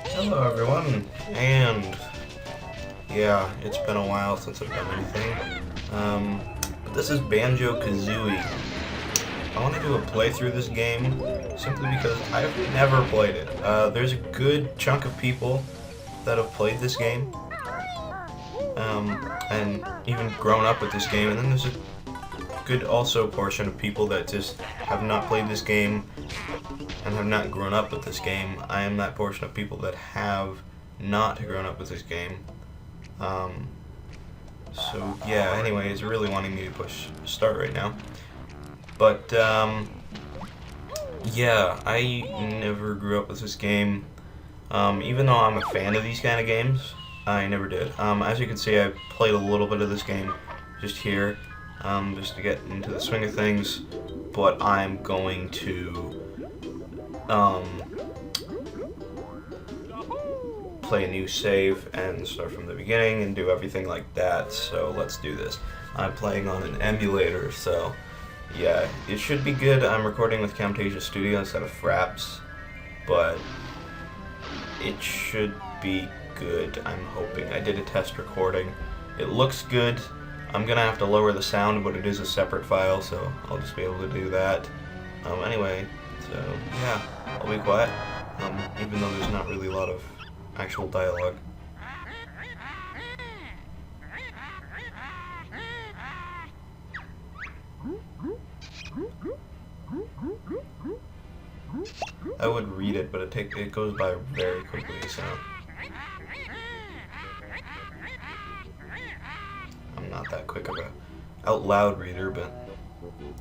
Hello everyone, and yeah, it's been a while since I've done anything. This is Banjo Kazooie. I want to do a playthrough of this game simply because I've never played it. There's a good chunk of people that have played this game, and even grown up with this game, and then there's a good also portion of people that just have not played this game and have not grown up with this game. I am that portion of people that have not grown up with this game. So yeah, anyway, it's really wanting me to push start right now. But yeah, I never grew up with this game. Even though I'm a fan of these kind of games, I never did. As you can see, I played a little bit of this game just here, just to get into the swing of things, but I'm going to play a new save and start from the beginning and do everything like that. So let's do this. I'm playing on an emulator, so yeah, it should be good. I'm recording with Camtasia Studio instead of Fraps, but it should be good, I'm hoping. I did a test recording. It looks good. I'm gonna have to lower the sound, but it is a separate file, so I'll just be able to do that. Anyway, so yeah, I'll be quiet, even though there's not really a lot of actual dialogue. I would read it, but it goes by very quickly, so I'm not that quick of a out loud reader, but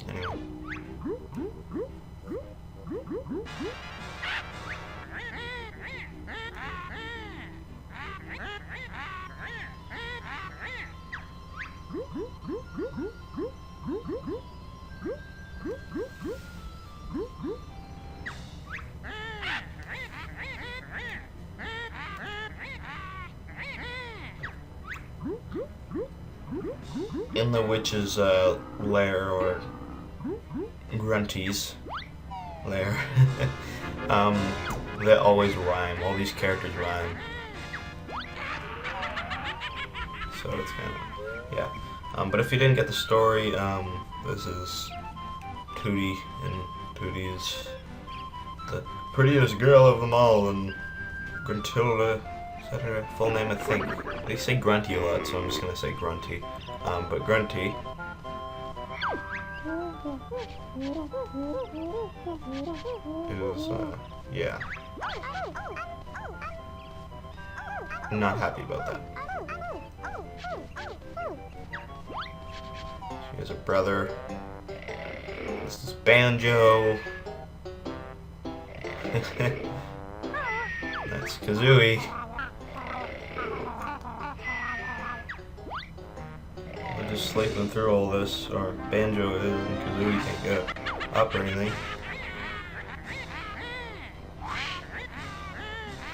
anyway. In the witch's lair, or Grunty's lair, they always rhyme. All these characters rhyme. So it's kind of, yeah. But if you didn't get the story, this is Tootie, and Tootie is the prettiest girl of them all, and Gruntilda, is that her full name, I think? They say Grunty a lot, so I'm just gonna say Grunty. But Grunty is, yeah. I'm not happy about that. She has a brother. This is Banjo. That's Kazooie. We're just sleeping through all this, or Banjo is, and Kazooie can't get up or anything.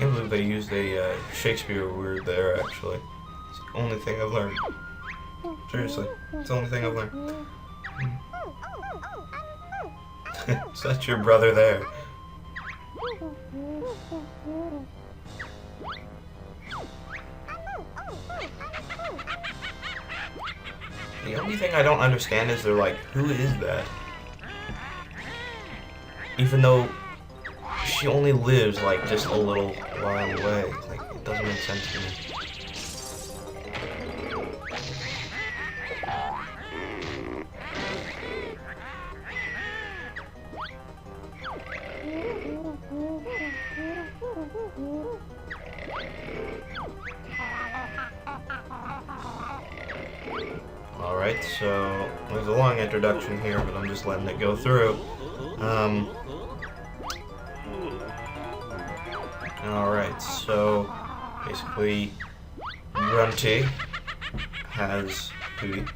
can't believe they used a Shakespeare word there, actually. It's the only thing I've learned. Seriously, it's the only thing I've learned. Is that your brother there? The only thing I don't understand is they're like, who is that? Even though she only lives like just a little while away. Like, it doesn't make sense to me. Alright, so there's a long introduction here, but I'm just letting it go through. Alright, so basically Grunty has Tootie.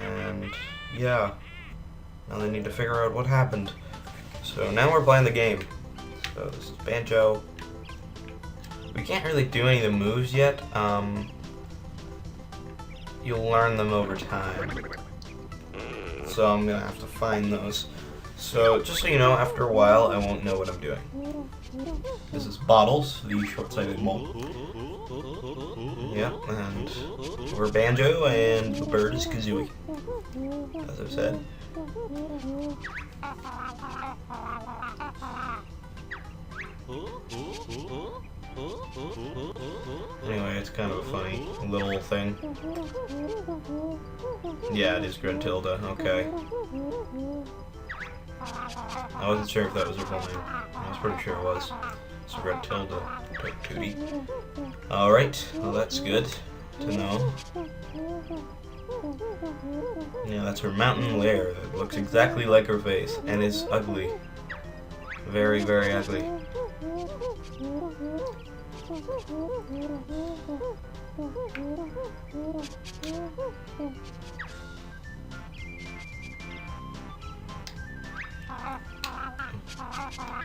And yeah, now they need to figure out what happened. So now we're playing the game. So this is Banjo. We can't really do any of the moves yet. You'll learn them over time. So I'm gonna have to find those. So just so you know, after a while I won't know what I'm doing. This is Bottles, the short-sighted mole. Yeah, and we're Banjo and the bird is Kazooie, as I've said. Anyway, it's kind of a funny little thing. Yeah, it is Gruntilda, okay. I wasn't sure if that was her full name. I was pretty sure it was. So Gruntilda took Tootie. Alright, well that's good to know. Yeah, that's her mountain lair. It looks exactly like her face, and is ugly. Very, very ugly.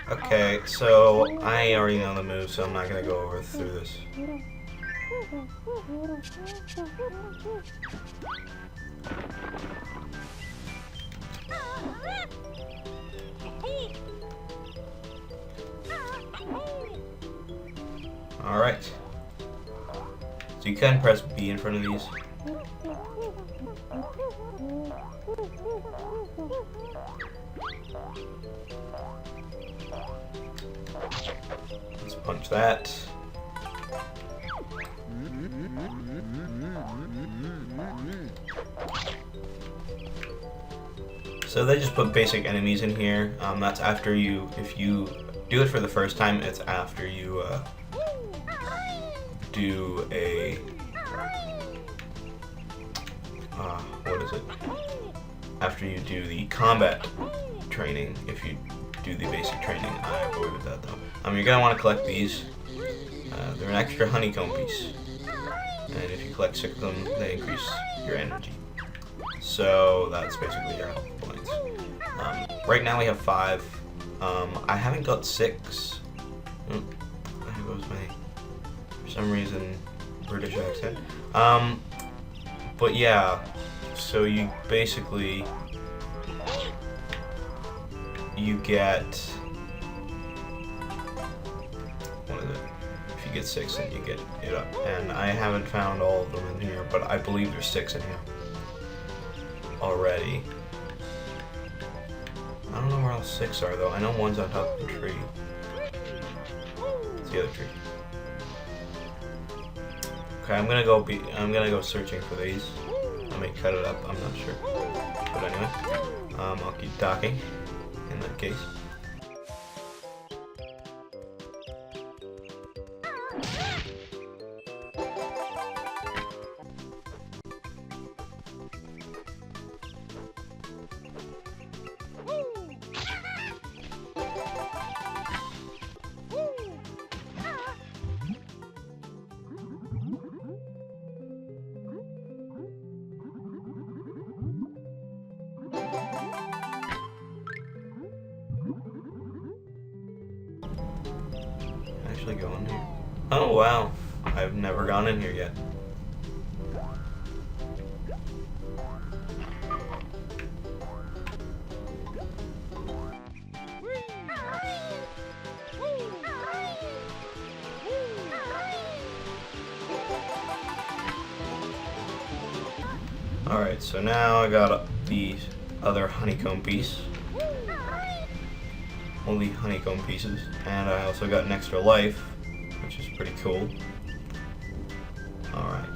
Okay, so I already know the move, so I'm not gonna go over through this. Alright. So you can press B in front of these. Let's punch that. So they just put basic enemies in here. That's after you, if you do it for the first time, it's after you do a, what is it? After you do the combat training, if you do the basic training. I avoided that though. You're gonna want to collect these. They're an extra honeycomb piece. And if you collect 6 of them, they increase your energy. So that's basically your health points. Right now we have 5. I haven't got 6. There goes my, for some reason, British accent. But yeah, so you basically, you get, what is it? If you get 6, then you get it up. And I haven't found all of them in here, but I believe there's 6 in here already. I don't know where all 6 are though. I know one's on top of the tree. It's the other tree. Okay, I'm gonna go searching for these. I may cut it up, I'm not sure. But anyway, I'll keep talking in that case. actually go in here? Oh wow, I've never gone in here yet. Alright, so now I got the other honeycomb piece. Only honeycomb pieces. And I also got an extra life, which is pretty cool. Alright,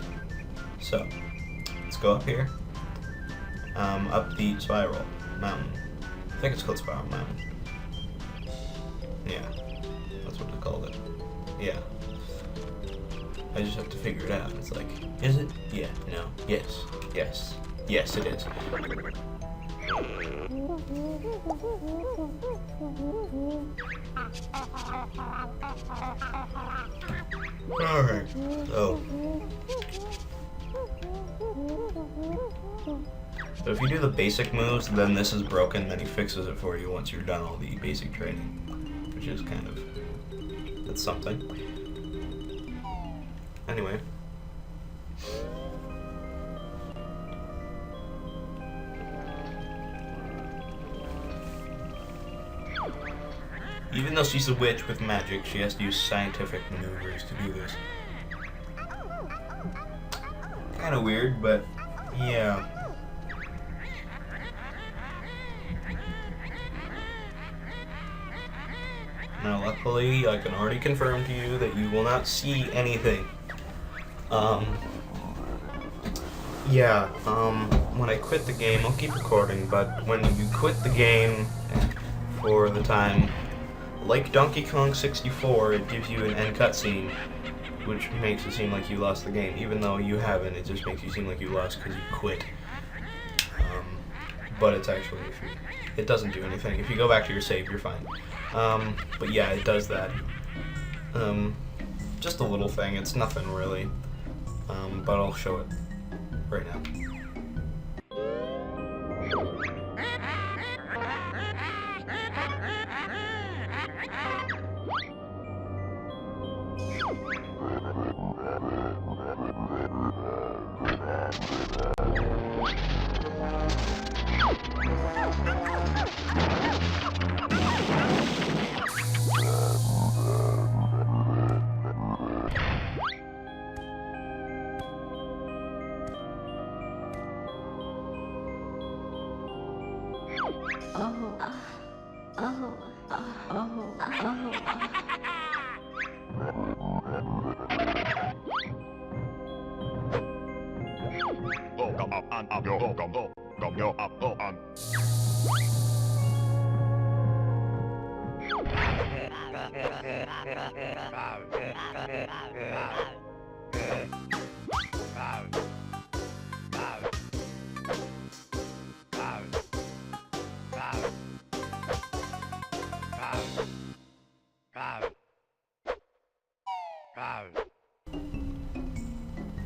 so let's go up here. Up the spiral mountain. I think it's called Spiral Mountain. Yeah, that's what they called it. Yeah. I just have to figure it out. It's like, is it? Yeah, no, yes, yes, yes it is. Alright, so if you do the basic moves, then this is broken, then he fixes it for you once you're done all the basic training. Which is kind of, that's something. Anyway. Even though she's a witch with magic, she has to use scientific maneuvers to do this. Kinda weird, but yeah. Now luckily, I can already confirm to you that you will not see anything. When I quit the game, I'll keep recording, but when you quit the game for the time, like Donkey Kong 64, it gives you an end cutscene, which makes it seem like you lost the game, even though you haven't. It just makes you seem like you lost because you quit. But it's actually, it doesn't do anything. If you go back to your save, you're fine. But yeah, it does that. Just a little thing. It's nothing really. But I'll show it right now.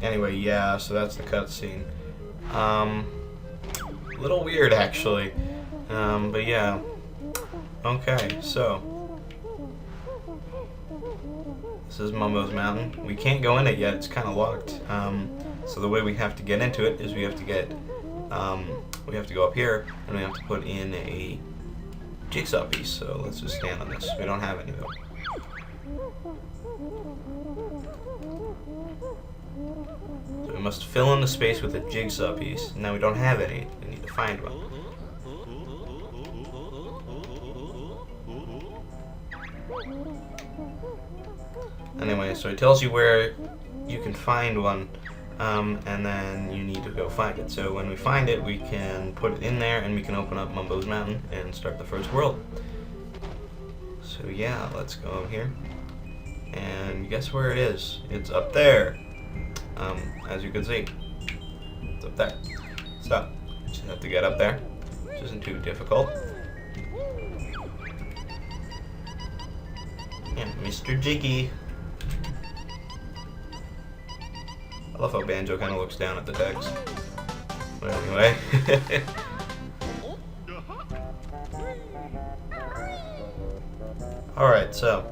Anyway, yeah, so that's the cutscene. A little weird actually, but yeah. Okay, so this is Mumbo's Mountain. We can't go in it yet; it's kind of locked. So the way we have to get into it is we have to go up here and we have to put in a jigsaw piece. So let's just stand on this. We don't have any though. So we must fill in the space with a jigsaw piece. Now we don't have any. We need to find one. Anyway, so it tells you where you can find one, and then you need to go find it. So when we find it, we can put it in there, and we can open up Mumbo's Mountain and start the first world. So yeah, let's go over here. And guess where it is? It's up there. As you can see, it's up there. So, just have to get up there, which isn't too difficult. And Mr. Jiggy. I love how Banjo kind of looks down at the text. But anyway. Alright, so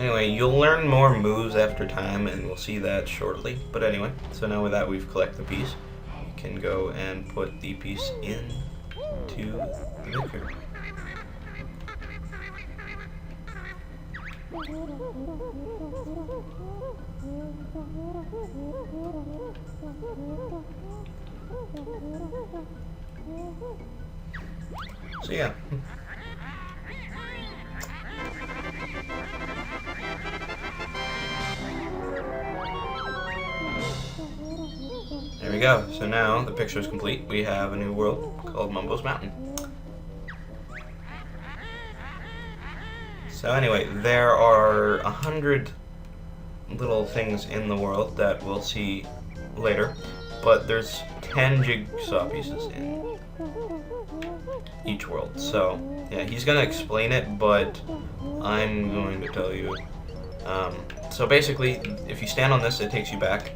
Anyway, you'll learn more moves after time, and we'll see that shortly. But anyway, so now that we've collected the piece, you can go and put the piece into the maker. So yeah. There we go. So now the picture is complete. We have a new world called Mumbo's Mountain. So anyway, there are 100 little things in the world that we'll see later, but there's 10 jigsaw pieces in each world. So yeah, he's gonna explain it, but I'm going to tell you. So basically, if you stand on this, it takes you back.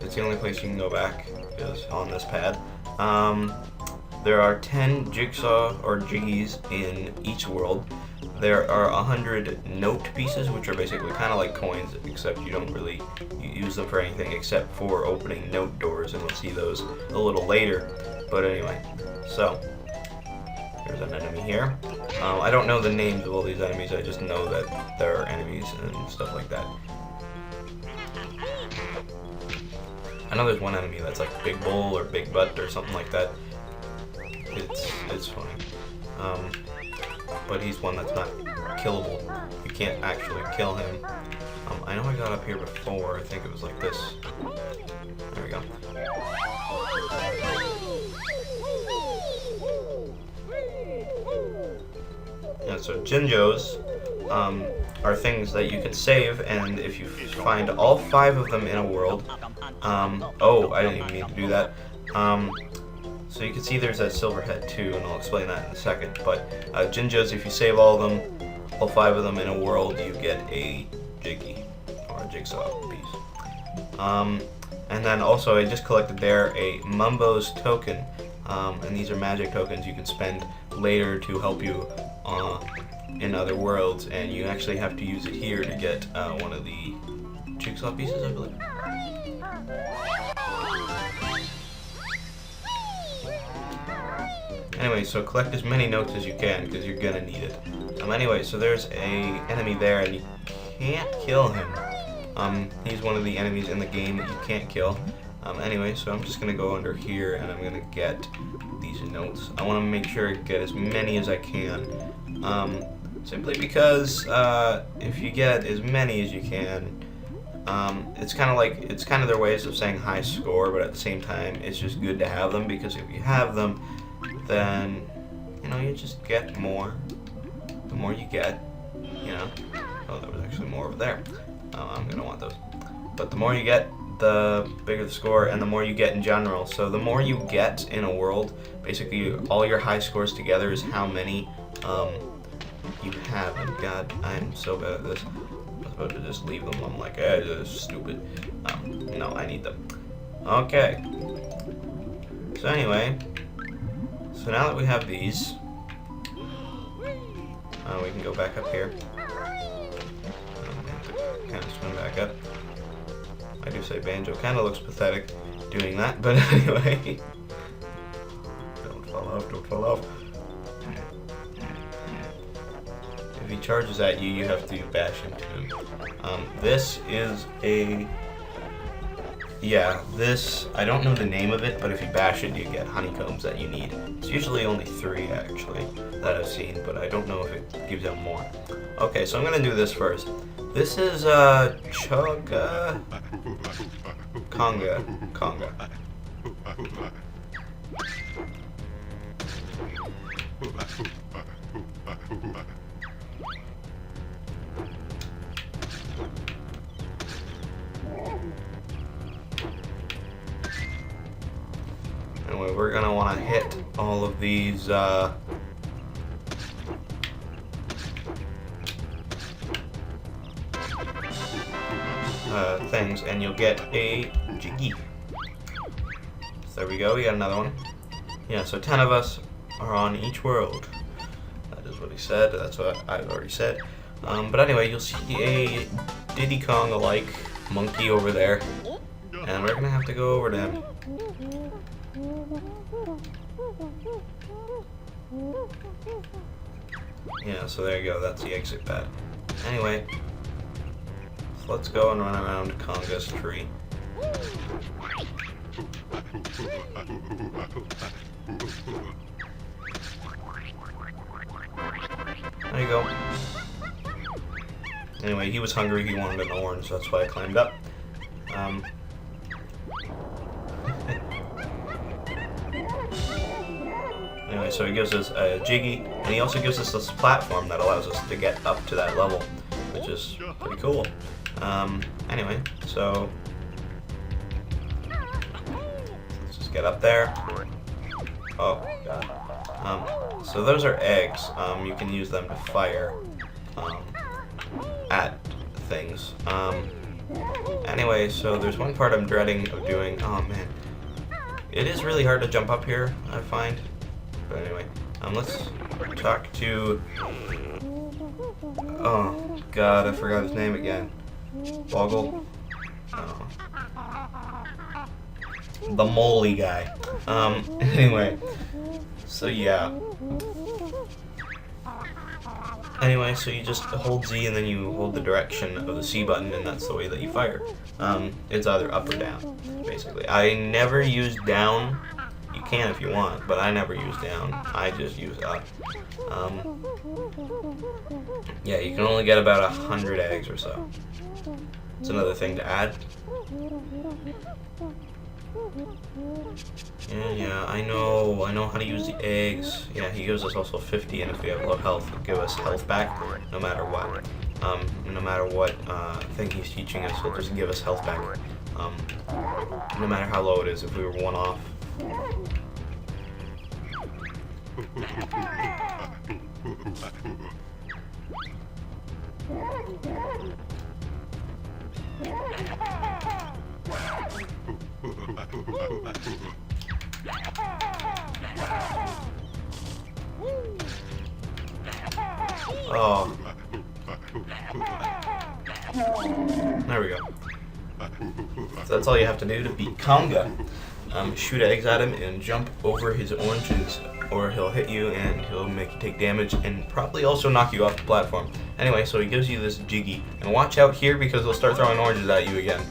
It's the only place you can go back is on this pad. There are 10 jigsaw or jiggies in each world. There are 100 note pieces, which are basically kind of like coins, except you don't really use them for anything except for opening note doors, and we'll see those a little later. But anyway, so there's an enemy here. I don't know the names of all these enemies, I just know that there are enemies and stuff like that. I know there's one enemy that's like Big Bull or Big Butt or something like that. It's funny. But he's one that's not killable. You can't actually kill him. I know I got up here before. I think it was like this. There we go. Yeah, so Jinjos are things that you can save, and if you find all 5 of them in a world, oh, I didn't even mean to do that. So you can see there's that silver head too, and I'll explain that in a second. But Jinjos, if you save all 5 of them in a world, you get a jiggy or a jigsaw piece. And then also I just collected there a Mumbo's token, and these are magic tokens you can spend later to help you in other worlds, and you actually have to use it here to get one of the jigsaw pieces, I believe. Anyway, so collect as many notes as you can, because you're gonna need it. Anyway, so there's a enemy there, and you can't kill him. He's one of the enemies in the game that you can't kill. Anyway, so I'm just gonna go under here, and I'm gonna get these notes. I want to make sure I get as many as I can. Simply because if you get as many as you can, it's kind of their ways of saying high score, but at the same time, it's just good to have them, because if you have them, then you just get more. The more you get, oh, there was actually more over there. I'm gonna want those. But the more you get, the bigger the score, and the more you get in general. So the more you get in a world, basically all your high scores together is how many you have. And God, I'm so bad at this. I was about to just leave them. I'm like, this is stupid. No, I need them. Okay. So anyway, so now that we have these, we can go back up here. Kind of swim back up. I do say Banjo kind of looks pathetic doing that, but anyway. Don't fall off, don't fall off. If he charges at you, you have to bash into him. This is a... Yeah, this... I don't know the name of it, but if you bash it, you get honeycombs that you need. It's usually only 3, actually, that I've seen, but I don't know if it gives out more. Okay, so I'm going to do this first. This is, Chugga... Conga. Anyway, we're gonna want to hit all of these, things, and you'll get a jiggy. So there we go, we got another one. Yeah, so 10 of us are on each world. That is what he said, that's what I've already said. But anyway, you'll see a Diddy Kong-alike monkey over there, and we're gonna have to go over to him. Yeah, so there you go, that's the exit pad. Anyway, so let's go and run around Conga's tree. There you go. Anyway, he was hungry, he wanted an orange, so that's why I climbed up. Anyway, so he gives us a Jiggy, and he also gives us this platform that allows us to get up to that level, which is pretty cool. Anyway, so let's just get up there. Oh, God. So those are eggs. You can use them to fire at things. Anyway, so there's one part I'm dreading of doing. Oh, man. It is really hard to jump up here, I find. But anyway, let's talk to... Oh, God, I forgot his name again. Boggle? Oh. The moly guy. Anyway. So, yeah. Anyway, so you just hold Z and then you hold the direction of the C button, and that's the way that you fire. It's either up or down, basically. I never use down. You can if you want, but I never use down. I just use up. Yeah, you can only get about 100 eggs or so. It's another thing to add. Yeah, I know how to use the eggs. Yeah, he gives us also 50, and if we have low health, he'll give us health back no matter what. No matter what thing he's teaching us, he'll just give us health back. No matter how low it is, if we were one off. Oh. There we go. So that's all you have to do to beat Conga. Shoot eggs at him and jump over his oranges, or he'll hit you and he'll make you take damage and probably also knock you off the platform. Anyway, so he gives you this Jiggy, and watch out here because he'll start throwing oranges at you again,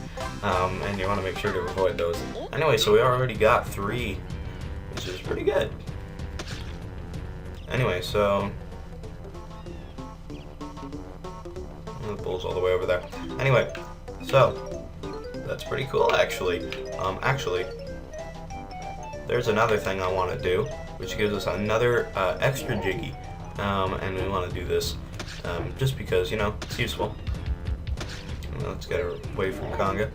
and you want to make sure to avoid those. Anyway, so we already got 3, which is pretty good. Anyway, so the bull's all the way over there. Anyway, so that's pretty cool, actually. Actually, there's another thing I want to do, which gives us another extra Jiggy, and we want to do this just because, you know, it's useful. Let's get away from Conga.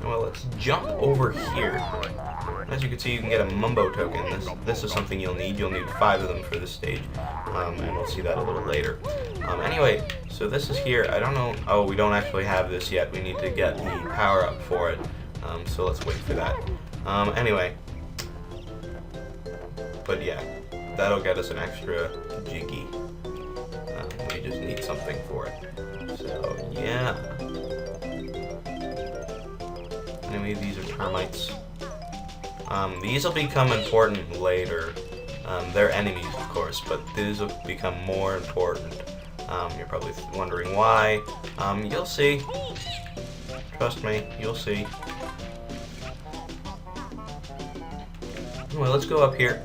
Well, let's jump over here. As you can see, you can get a Mumbo token. This is something you'll need. You'll need 5 of them for this stage, and we'll see that a little later. Anyway, so this is here. I don't know. Oh, we don't actually have this yet. We need to get the power up for it. So let's wait for that. Anyway, but yeah, that'll get us an extra Jiggy. We just need something for it. So yeah. Anyway, these are termites. These will become important later. They're enemies, of course, but these will become more important. You're probably wondering why. You'll see. Trust me, you'll see. Well, let's go up here.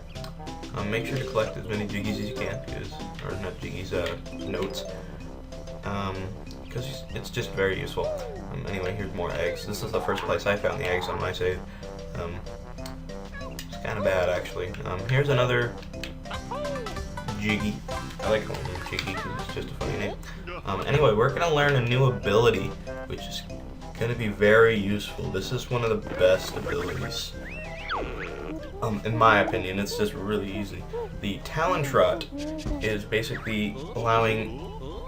Make sure to collect as many Jiggies as you can, or not Jiggies, notes. Because it's just very useful. Anyway, here's more eggs. This is the first place I found the eggs on my save. It's kind of bad, actually. Here's another Jiggy. I like calling him Jiggy because it's just a funny name. Anyway, we're going to learn a new ability, which is going to be very useful. This is one of the best abilities. In my opinion, it's just really easy. The Talon Trot is basically allowing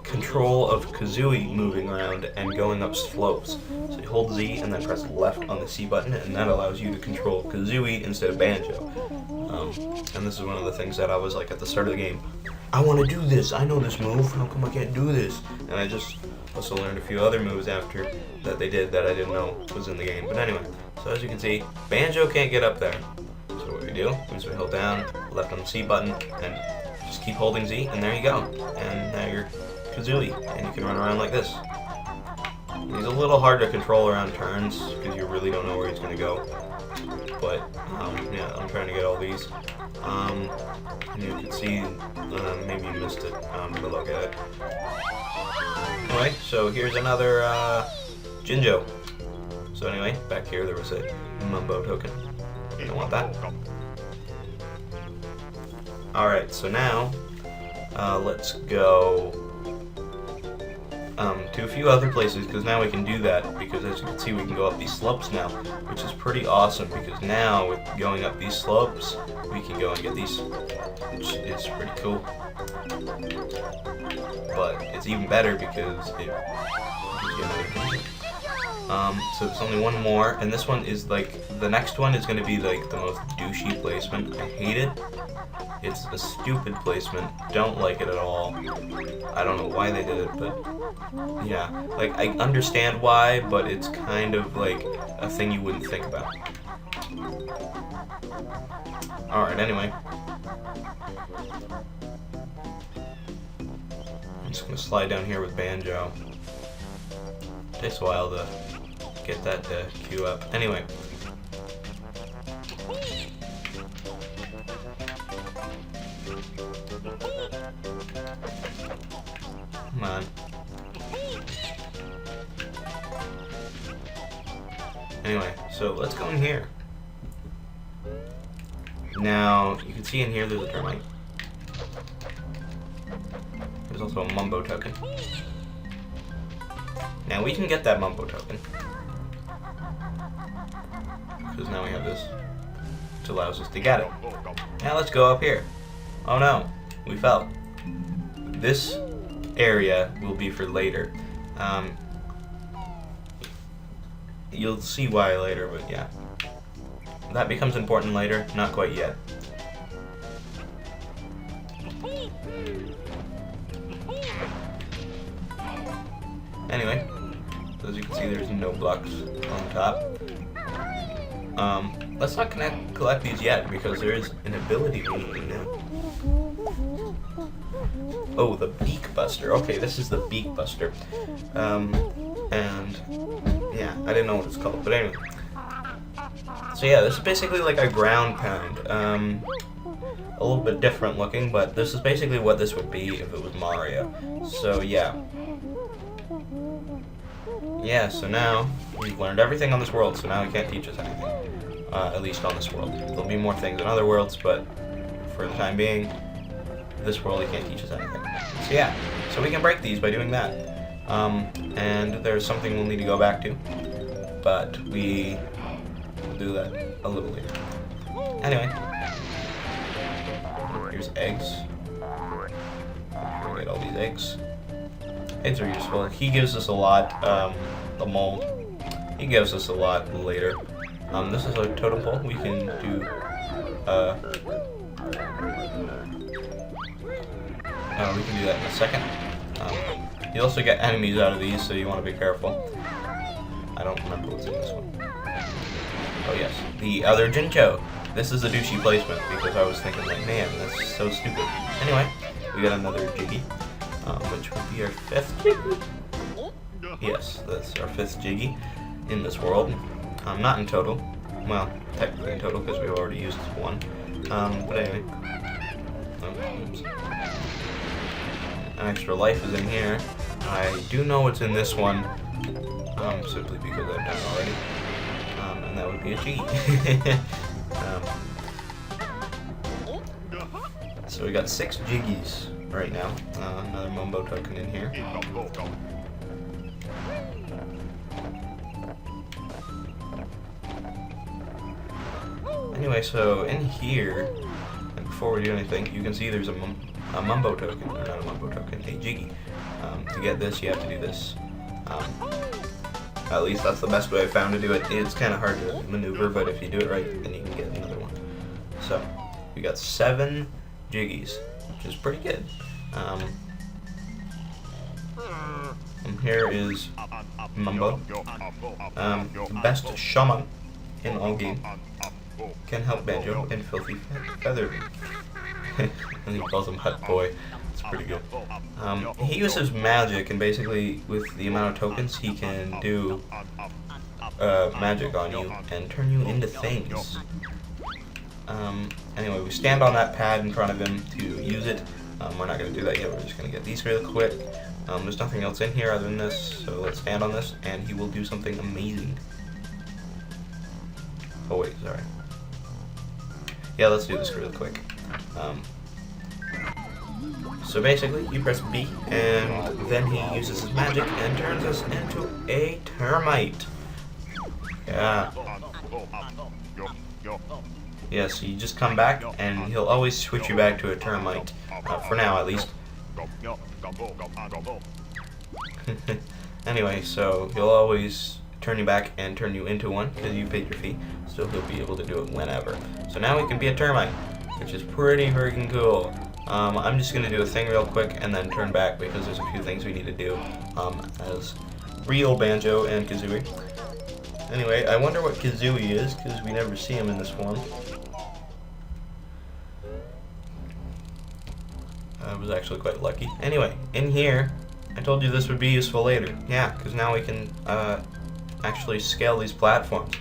control of Kazooie moving around and going up slopes. So you hold Z and then press left on the C button, and that allows you to control Kazooie instead of Banjo. And this is one of the things that I was like at the start of the game. I want to do this. I know this move. How come I can't do this? And I just also learned a few other moves after that they did that I didn't know was in the game. But anyway, so as you can see, Banjo can't get up there. So what we do is we hold down, left on the C button, and just keep holding Z, and there you go. And now you're Kazooie, and you can run around like this. He's a little hard to control around turns because you really don't know where he's going to go. But yeah, I'm trying to get all these. And you can see, maybe you missed it, but look at it. Anyway, so here's another Jinjo. So anyway, back here there was a Mumbo token. You don't want that. Alright, so now let's go to a few other places, because now we can do that, because as you can see we can go up these slopes now, which is pretty awesome, because now with going up these slopes we can go and get these, which is pretty cool. But it's even better because it gives you another Jinjo. So there's only one more, and this one is like, the next one is going to be like the most douchey placement. I hate it. It's a stupid placement. Don't like it at all. I don't know why they did it, but yeah. Like, I understand why, but it's kind of like a thing you wouldn't think about. Alright, anyway. I'm just going to slide down here with Banjo. Takes a while to get that to queue up. Anyway. Come on. Anyway, so let's go in here. Now, you can see in here there's a termite. There's also a Mumbo token. Now we can get that Mumbo token, because now we have this, which allows us to get it. Now let's go up here. Oh no, we fell. This area will be for later. You'll see why later, but yeah. That becomes important later, not quite yet. Anyway, as you can see, there's no blocks on top. Let's not collect these yet, because there is an ability we need to know. Oh, the Beak Buster. Okay, this is the Beak Buster. And yeah, I didn't know what it's called, but anyway. So yeah, this is basically like a ground pound. A little bit different looking, but this is basically what this would be if it was Mario. So yeah. Yeah, so now we've learned everything on this world, so now he can't teach us anything. At least on this world. There'll be more things in other worlds, but for the time being, this world he can't teach us anything. So yeah, so we can break these by doing that. And there's something we'll need to go back to, but we will do that a little later. Anyway, here's eggs. Get all these eggs. Eggs are useful. He gives us a lot. The mold, he gives us a lot later. This is a totem pole. We can do. We can do that in a second. You also get enemies out of these, so you want to be careful. I don't remember what's in this one. Oh yes, the other Jinjo. This is a douchey placement because I was thinking like, man, that's so stupid. Anyway, we got another Jiggy, which would be our 5th Jiggy. Yes, that's our 5th Jiggy in this world. Not in total. Well, technically in total because we've already used one. But anyway. Oops. An extra life is in here. I do know what's in this one, simply because I've done it already. And that would be a Jiggy. So we got 6 Jiggies right now. Another Mumbo token in here. Anyway, so in here, and before we do anything, you can see there's a Mumbo token, or not a Mumbo token, a Jiggy. to get this, you have to do this. At least that's the best way I found to do it. It's kind of hard to maneuver, but if you do it right, then you can get another one. So, we got 7 Jiggies, which is pretty good. And here is Mumbo, the best shaman in all game. Can help Banjo and Filthy Feather. And he calls him Hut Boy. It's pretty good. He uses magic, and basically with the amount of tokens, he can do magic on you and turn you into things. Anyway, we stand on that pad in front of him to use it. We're not going to do that yet, we're just going to get these really quick. There's nothing else in here other than this, so let's stand on this, and he will do something amazing. Oh wait, sorry. Yeah, let's do this really quick. So basically, you press B, and then he uses his magic and turns us into a termite. Yeah. Yeah, so you just come back, and he'll always switch you back to a termite. For now, at least. Anyway, so he'll always turn you back and turn you into one, because you paid your fee, so he'll be able to do it whenever. So now we can be a termite, which is pretty freaking cool. I'm just going to do a thing real quick and then turn back, because there's a few things we need to do as real Banjo and Kazooie. Anyway, I wonder what Kazooie is, because we never see him in this form. I was actually quite lucky. Anyway, in here, I told you this would be useful later. Yeah, because now we can actually scale these platforms.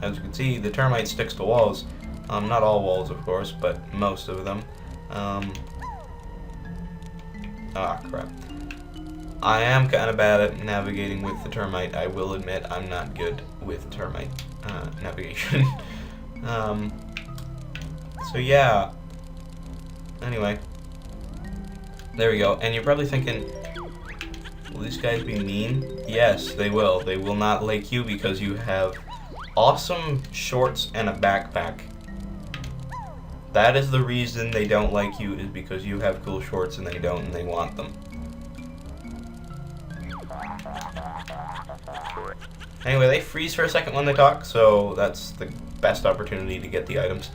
As you can see, the termite sticks to walls. Not all walls, of course, but most of them. Crap. I am kind of bad at navigating with the termite. I will admit I'm not good with termite navigation. So yeah. Anyway. There we go. And you're probably thinking, will these guys be mean? Yes, they will. They will not like you because you have awesome shorts and a backpack. That is the reason they don't like you, is because you have cool shorts and they don't, and they want them. Anyway, they freeze for a second when they talk, so that's the best opportunity to get the items,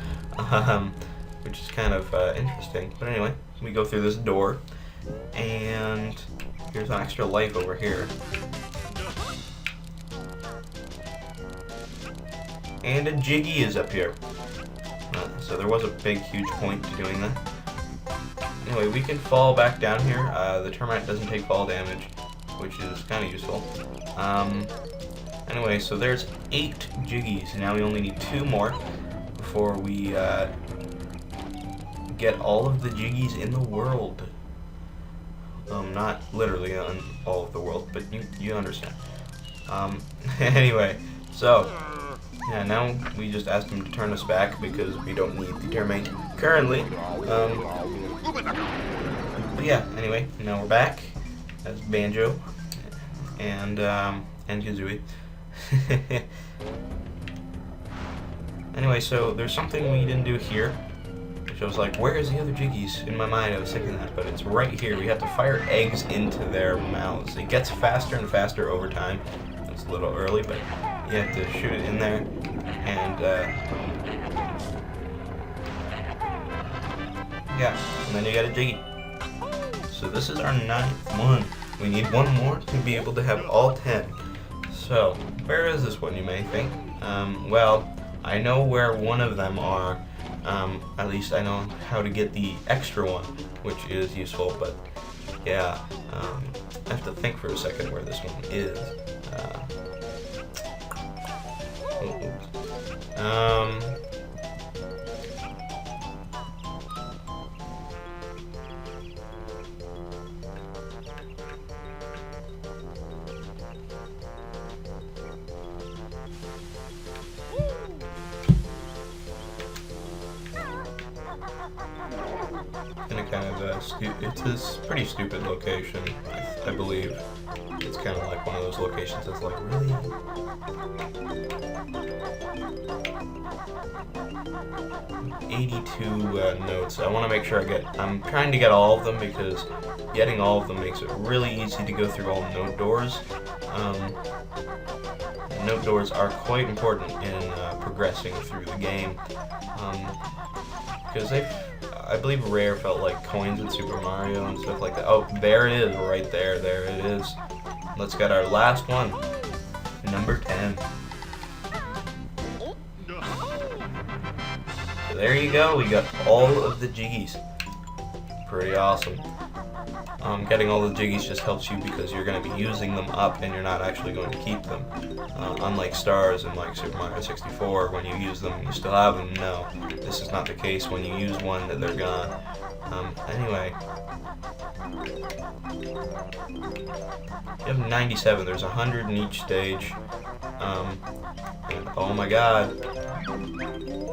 which is kind of interesting. But anyway, we go through this door, and here's an extra life over here. And a Jiggy is up here. So there was a big, huge point to doing that. Anyway, we can fall back down here. The termite doesn't take fall damage, which is kind of useful. Anyway, so there's 8 Jiggies. Now we only need 2 more before we get all of the Jiggies in the world. Not literally on all of the world, but you understand. Anyway, so yeah, now we just asked him to turn us back because we don't need the termite currently. But yeah, anyway, now we're back as Banjo and Kazooie. Anyway, so there's something we didn't do here, which I was like, where's the other Jiggies? In my mind, I was thinking that, but it's right here. We have to fire eggs into their mouths. It gets faster and faster over time. It's a little early, but you have to shoot it in there, and yeah, and then you got a Jiggy. So this is our 9th one. We need 1 more to be able to have all 10. So, where is this one, you may think? Well, I know where one of them are. At least I know how to get the extra one, which is useful, but yeah, I have to think for a second where this one is. In a kind of it's a pretty stupid location, I believe. It's kind of like one of those locations that's like, really? 82 notes. I want to make sure I'm trying to get all of them because getting all of them makes it really easy to go through all note doors. Note doors are quite important in progressing through the game because I believe Rare felt like coins in Super Mario and stuff like that. Oh, there it is, right there. There it is. Let's get our last one. Number 10. So there you go. We got all of the Jiggies. Pretty awesome. Getting all the Jiggies just helps you because you're going to be using them up and you're not actually going to keep them. Unlike stars in like Super Mario 64, when you use them you still have them. No, this is not the case. When you use one, they're gone. Anyway, you have 97. There's 100 in each stage. And oh my god.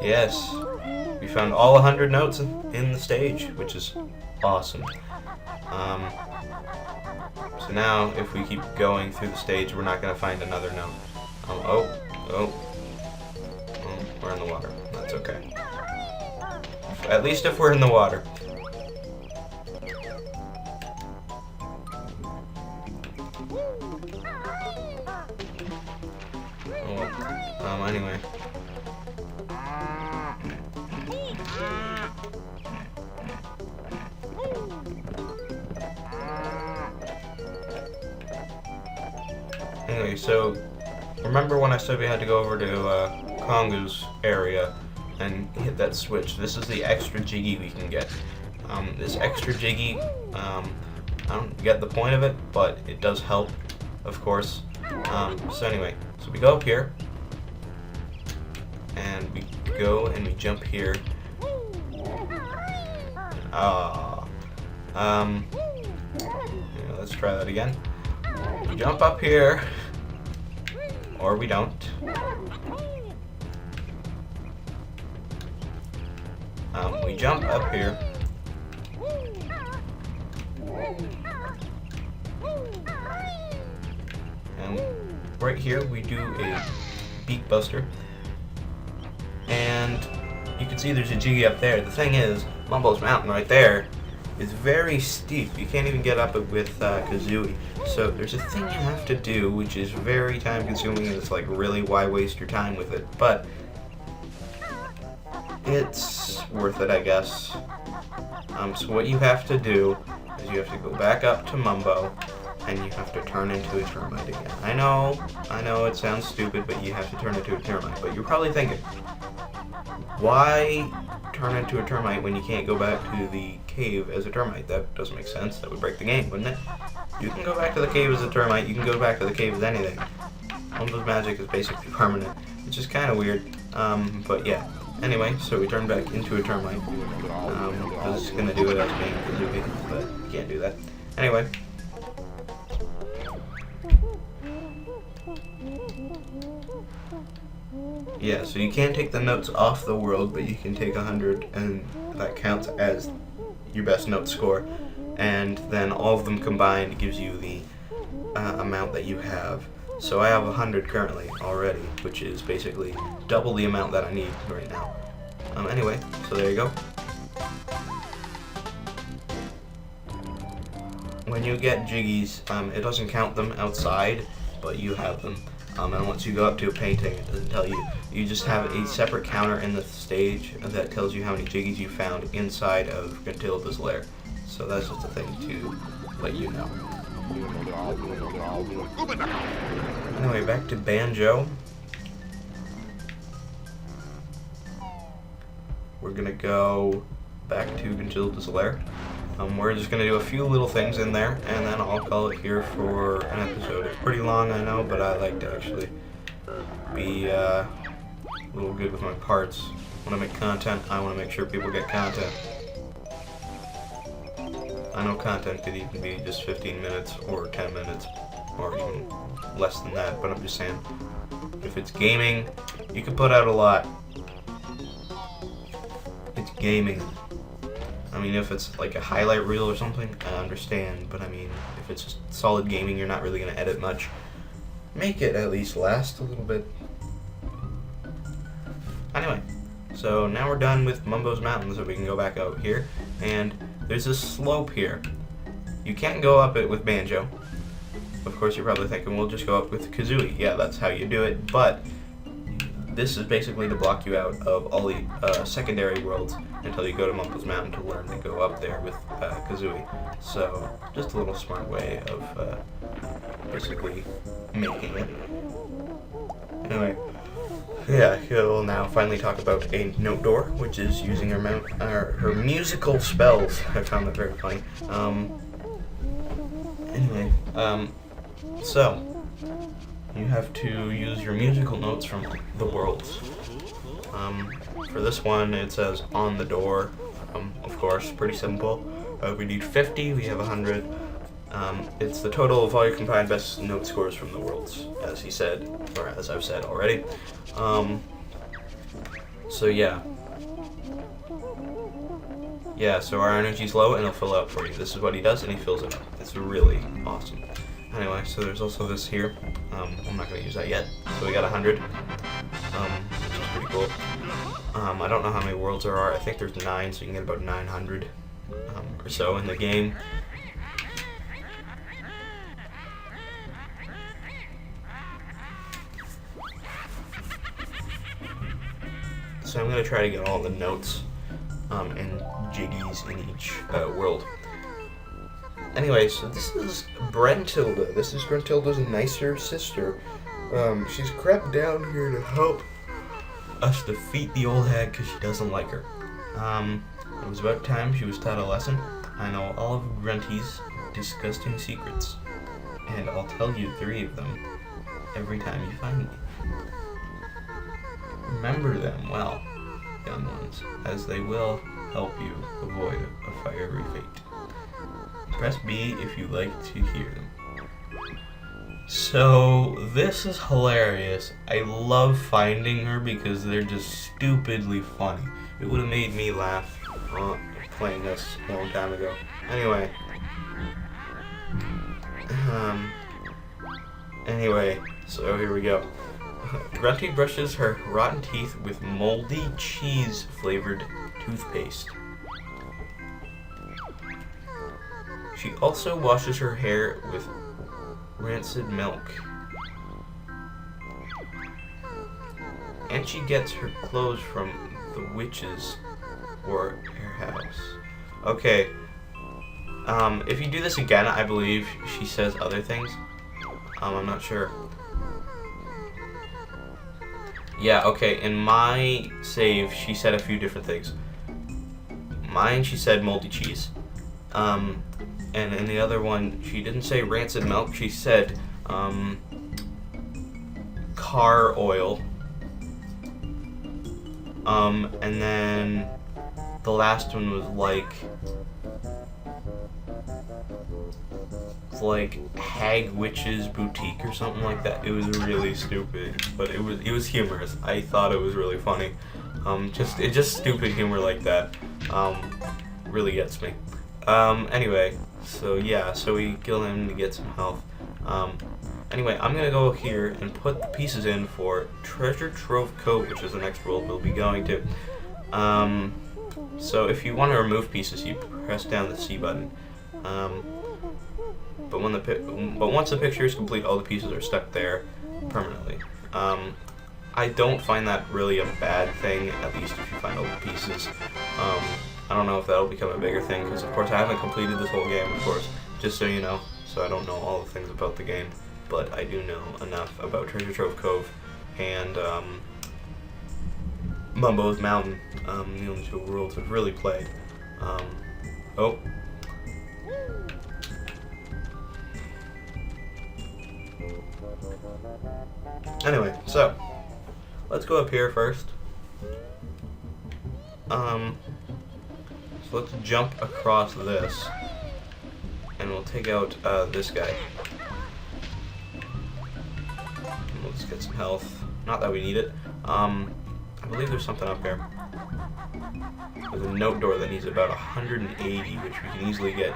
Yes, we found all 100 notes in the stage, which is awesome. So now, if we keep going through the stage, we're not going to find another note. We're in the water. That's okay. At least if we're in the water. Anyway. Anyway, so remember when I said we had to go over to Kongo's area and hit that switch? This is the extra Jiggy we can get. This extra Jiggy, I don't get the point of it, but it does help, of course. So anyway, so we go up here, and we go and we jump here. Let's try that again. We jump up here, or we don't. We jump up here. And right here we do a beak buster. And you can see there's a Jiggy up there. The thing is, Mumbo's mountain right there is very steep. You can't even get up it with Kazooie. So there's a thing you have to do, which is very time consuming, and it's like, really, why waste your time with it? But it's worth it, I guess. So what you have to do is you have to go back up to Mumbo, and you have to turn into a termite again. I know it sounds stupid, but you have to turn into a termite. But you're probably thinking, why turn into a termite when you can't go back to the cave as a termite? That doesn't make sense. That would break the game, wouldn't it? You can go back to the cave as a termite. You can go back to the cave as anything. Mumbo's magic is basically permanent, which is kind of weird. But yeah. Anyway, so we turn back into a termite. I was gonna do it as being Kazooie, but you can't do that. Anyway. Yeah, so you can't take the notes off the world, but you can take 100, and that counts as your best note score. And then all of them combined gives you the amount that you have. So I have 100 currently already, which is basically double the amount that I need right now. Anyway, so there you go. When you get Jiggies, it doesn't count them outside, but you have them. And once you go up to a painting, it doesn't tell you. You just have a separate counter in the stage that tells you how many Jiggies you found inside of Gruntilda's lair. So that's just a thing to let you know. Anyway, back to Banjo. We're gonna go back to Gruntilda's lair. We're just gonna do a few little things in there, and then I'll call it here for an episode. It's pretty long, I know, but I like to actually be a little good with my parts. When I make content, I want to make sure people get content. I know content could even be just 15 minutes or 10 minutes or even less than that, but I'm just saying, if it's gaming, you can put out a lot. It's gaming. I mean, if it's like a highlight reel or something, I understand, but I mean, if it's just solid gaming, you're not really going to edit much. make it at least last a little bit. Anyway, so now we're done with Mumbo's Mountain, so we can go back out here, and there's a slope here. You can't go up it with Banjo. Of course, you're probably thinking, we'll just go up with Kazooie. Yeah, that's how you do it, but this is basically to block you out of all the secondary worlds until you go to Mumbo's Mountain to learn to go up there with Kazooie. So, just a little smart way of basically making it. Anyway, yeah, we'll now finally talk about a note door, which is using her musical spells. I found that very funny. Anyway, so you have to use your musical notes from the worlds. For this one, it says on the door. Of course, pretty simple. We need 50. We have 100. It's the total of all your combined best note scores from the worlds, as he said, or as I've said already. So yeah. Yeah, so our energy's low and it'll fill up for you. This is what he does, and he fills it up. It's really awesome. Anyway, so there's also this here. I'm not going to use that yet. So we got 100, which is pretty cool. I don't know how many worlds there are. I think there's 9, so you can get about 900 or so in the game. So I'm going to try to get all the notes and jiggies in each world. Anyway, so this is Brentilda. This is Brentilda's nicer sister. She's crept down here to help us defeat the old hag because she doesn't like her. It was about time she was taught a lesson. I know all of Grunty's disgusting secrets, and I'll tell you 3 of them every time you find me. Remember them well, young ones, as they will help you avoid a fiery fate. Press B if you like to hear them. So, this is hilarious. I love finding her because they're just stupidly funny. It would have made me laugh playing this a long time ago. Anyway. Anyway, so here we go. Grunty brushes her rotten teeth with moldy cheese-flavored toothpaste. She also washes her hair with rancid milk. And she gets her clothes from the witches or her house. Okay. If you do this again, I believe she says other things. I'm not sure. Yeah, okay, in my save, she said a few different things. Mine, she said moldy cheese. And in the other one, she didn't say rancid milk, she said, car oil. And then the last one was like Hag Witch's Boutique or something like that. It was really stupid, but it was humorous. I thought it was really funny. Just stupid humor like that really gets me. Anyway, so yeah, so we kill him to get some health. Anyway, I'm gonna go here and put the pieces in for Treasure Trove Cove, which is the next world we'll be going to. So if you want to remove pieces, you press down the C button. But once the picture is complete, all the pieces are stuck there permanently. I don't find that really a bad thing, at least if you find all the pieces. I don't know if that'll become a bigger thing, because of course I haven't completed this whole game, of course, just so you know, so I don't know all the things about the game, but I do know enough about Treasure Trove Cove and Mumbo's Mountain, the only 2 worlds I've really played. Oh. Anyway, so let's go up here first. So let's jump across this, and we'll take out this guy. And let's get some health. Not that we need it. I believe there's something up here. There's a note door that needs about 180, which we can easily get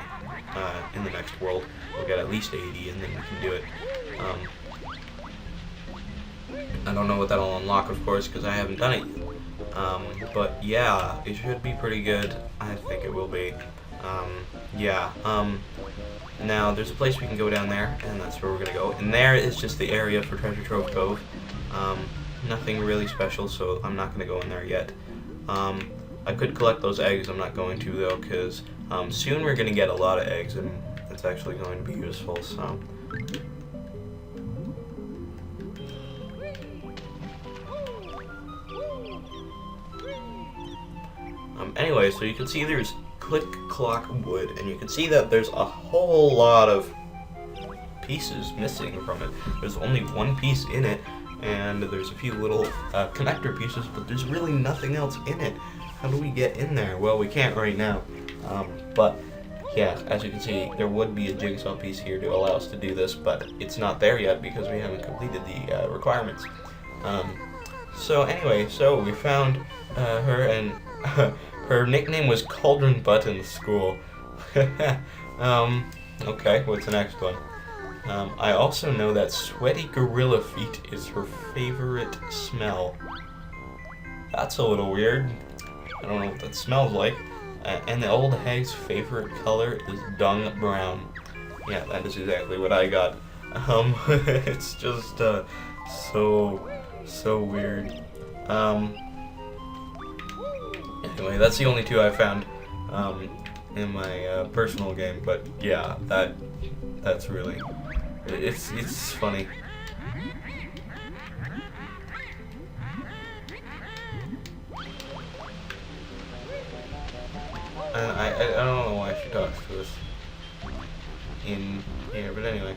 in the next world. We'll get at least 80, and then we can do it. I don't know what that'll unlock, of course, because I haven't done it yet. But yeah, it should be pretty good. I think it will be. Yeah. Now, there's a place we can go down there, and that's where we're gonna go. And there is just the area for Treasure Trove Cove. Nothing really special, so I'm not gonna go in there yet. I could collect those eggs. I'm not going to, though, because soon we're gonna get a lot of eggs, and it's actually going to be useful, so... Anyway, so you can see there's Click Clock Wood, and you can see that there's a whole lot of pieces missing from it. There's only one piece in it, and there's a few little connector pieces, but there's really nothing else in it. How do we get in there? Well, we can't right now, but yeah, as you can see, there would be a jigsaw piece here to allow us to do this, but it's not there yet because we haven't completed the requirements. So anyway, so we found her, and her nickname was Cauldron Butt in school. Okay, what's the next one? I also know that sweaty gorilla feet is her favorite smell. That's a little weird. I don't know what that smells like. And the old hag's favorite color is dung brown. Yeah, that is exactly what I got. It's just so weird. Anyway, that's the only two I found in my personal game, but yeah, that's really it's funny. And I don't know why she talks to us in here, but anyway.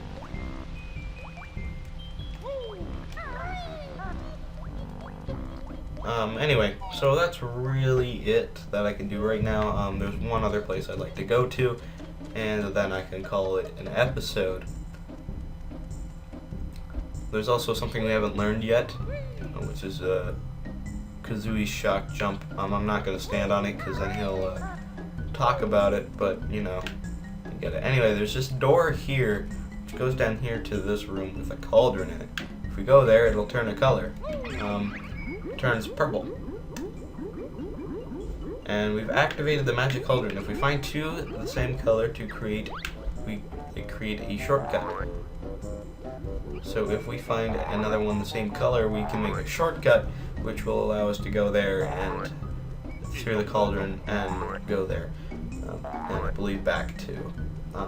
Anyway, so that's really it that I can do right now. There's one other place I'd like to go to, and then I can call it an episode. There's also something we haven't learned yet, which is Kazooie's shock jump. I'm not going to stand on it because then he'll talk about it, but you know, you get it. Anyway, there's this door here, which goes down here to this room with a cauldron in it. If we go there, it'll turn a color. Turns purple. And we've activated the magic cauldron. If we find two of the same color to create, they create a shortcut. So if we find another one the same color, we can make a shortcut, which will allow us to go there and through the cauldron and go there. And I believe back to.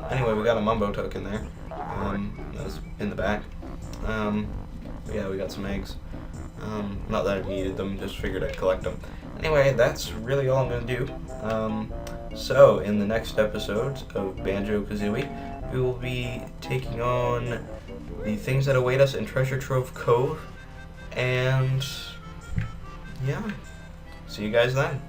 Anyway, we got a Mumbo token there. That was in the back. Yeah, we got some eggs. Not that I needed them, just figured I'd collect them. Anyway, that's really all I'm going to do. So, in the next episode of Banjo Kazooie, we will be taking on the things that await us in Treasure Trove Cove. And, yeah, see you guys then.